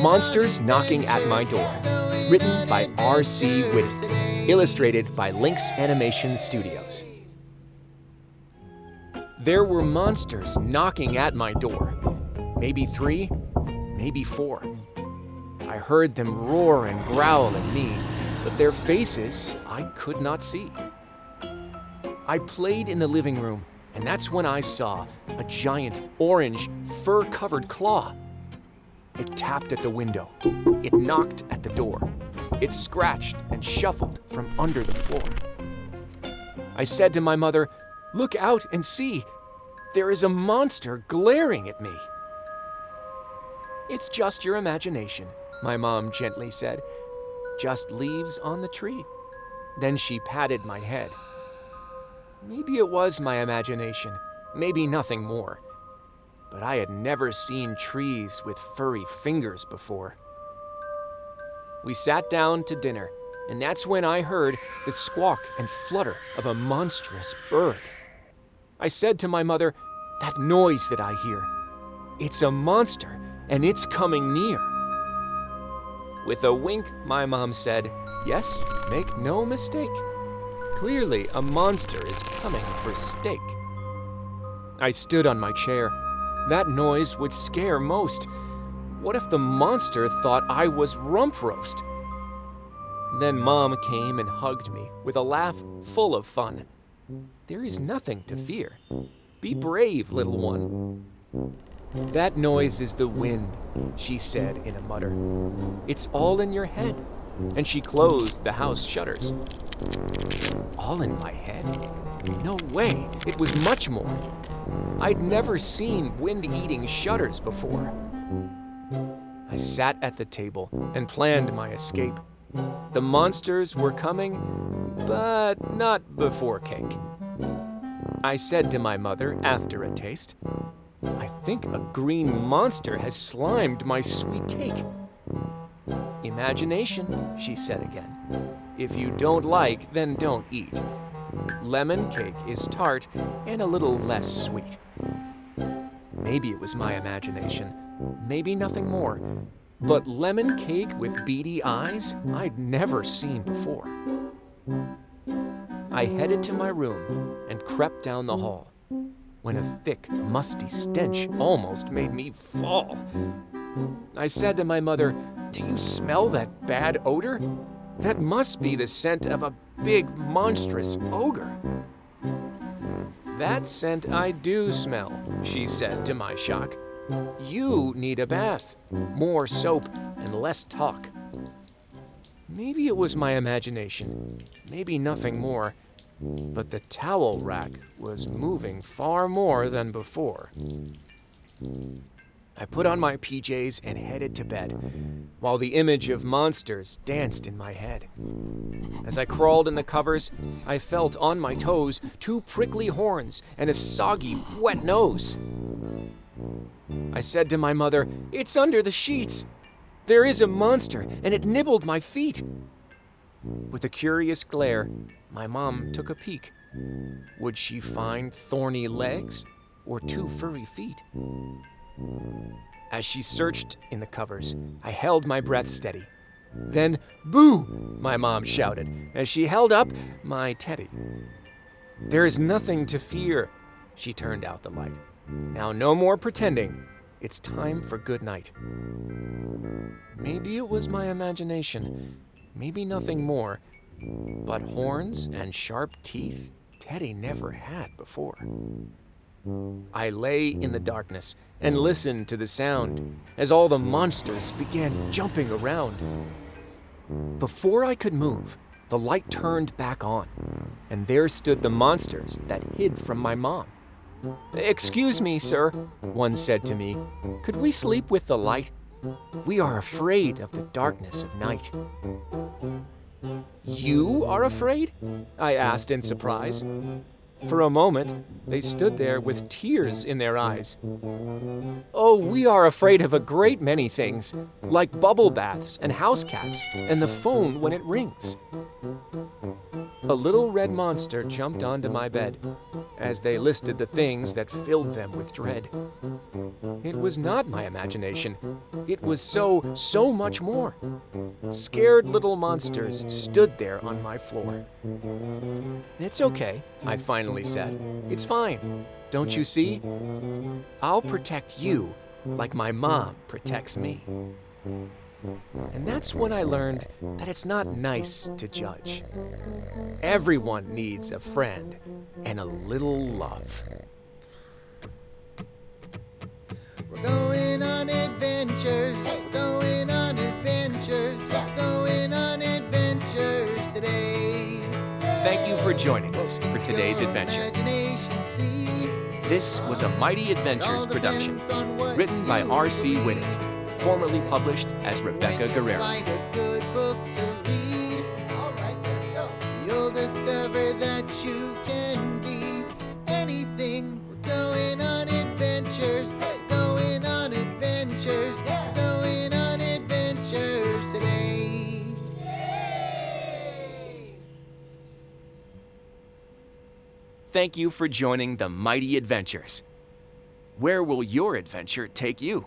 Monsters Knocking at My Door. Written by R.C. Wittig. Illustrated by Lynx Animation Studios. There were monsters knocking at my door. Maybe 3, maybe 4. I heard them roar and growl at me, but their faces I could not see. I played in the living room, and that's when I saw a giant, orange, fur-covered claw. It tapped at the window. It knocked at the door. It scratched and shuffled from under the floor. I said to my mother, "Look out and see. There is a monster glaring at me." "It's just your imagination," my mom gently said. "Just leaves on the tree." Then she patted my head. Maybe it was my imagination, maybe nothing more. But I had never seen trees with furry fingers before. We sat down to dinner, and that's when I heard the squawk and flutter of a monstrous bird. I said to my mother, "That noise that I hear, it's a monster, and it's coming near." With a wink, my mom said, "Yes, make no mistake. Clearly, a monster is coming for steak." I stood on my chair. That noise would scare most. What if the monster thought I was rump roast? Then Mom came and hugged me with a laugh full of fun. "There is nothing to fear. Be brave, little one." "That noise is the wind," she said in a mutter. "It's all in your head." And she closed the house shutters. All in my head? No way, it was much more. I'd never seen wind-eating shutters before. I sat at the table and planned my escape. The monsters were coming, but not before cake. I said to my mother after a taste, "I think a green monster has slimed my sweet cake." "Imagination," she said again. "If you don't like, then don't eat. Lemon cake is tart and a little less sweet." Maybe it was my imagination, maybe nothing more, but lemon cake with beady eyes I'd never seen before. I headed to my room and crept down the hall when a thick, musty stench almost made me fall. I said to my mother, "Do you smell that bad odor? That must be the scent of a big, monstrous ogre." "That scent I do smell," she said to my shock. "You need a bath, more soap and less talk." Maybe it was my imagination, maybe nothing more, but the towel rack was moving far more than before. I put on my PJs and headed to bed, while the image of monsters danced in my head. As I crawled in the covers, I felt on my toes 2 prickly horns and a soggy, wet nose. I said to my mother, "It's under the sheets. There is a monster, and it nibbled my feet." With a curious glare, my mom took a peek. Would she find thorny legs or 2 furry feet? As she searched in the covers, I held my breath steady. Then, "Boo!" my mom shouted as she held up my teddy. "There is nothing to fear." She turned out the light. "Now no more pretending. It's time for good night." Maybe it was my imagination, maybe nothing more, but horns and sharp teeth Teddy never had before. I lay in the darkness and listened to the sound as all the monsters began jumping around. Before I could move, the light turned back on, and there stood the monsters that hid from my mom. "Excuse me, sir," one said to me. "Could we sleep with the light? We are afraid of the darkness of night." "You are afraid?" I asked in surprise. For a moment, they stood there with tears in their eyes. "Oh, we are afraid of a great many things, like bubble baths and house cats and the phone when it rings." A little red monster jumped onto my bed as they listed the things that filled them with dread. It was not my imagination. It was so much more. Scared little monsters stood there on my floor. "It's okay," I finally said. "It's fine. Don't you see? I'll protect you like my mom protects me." And that's when I learned that it's not nice to judge. Everyone needs a friend and a little love. We're going on adventures. We're going on adventures. We're going on adventures today. Thank you for joining us for today's adventure. This was a Mighty Adventures production, written by R.C. Wittig, formerly published as Rebecca Guerrero. Find a good book to read. All right, let's go. You'll discover that you can be anything. We're going on adventures. Going on adventures. Going on adventures today. Thank you for joining the Mighty Adventures. Where will your adventure take you?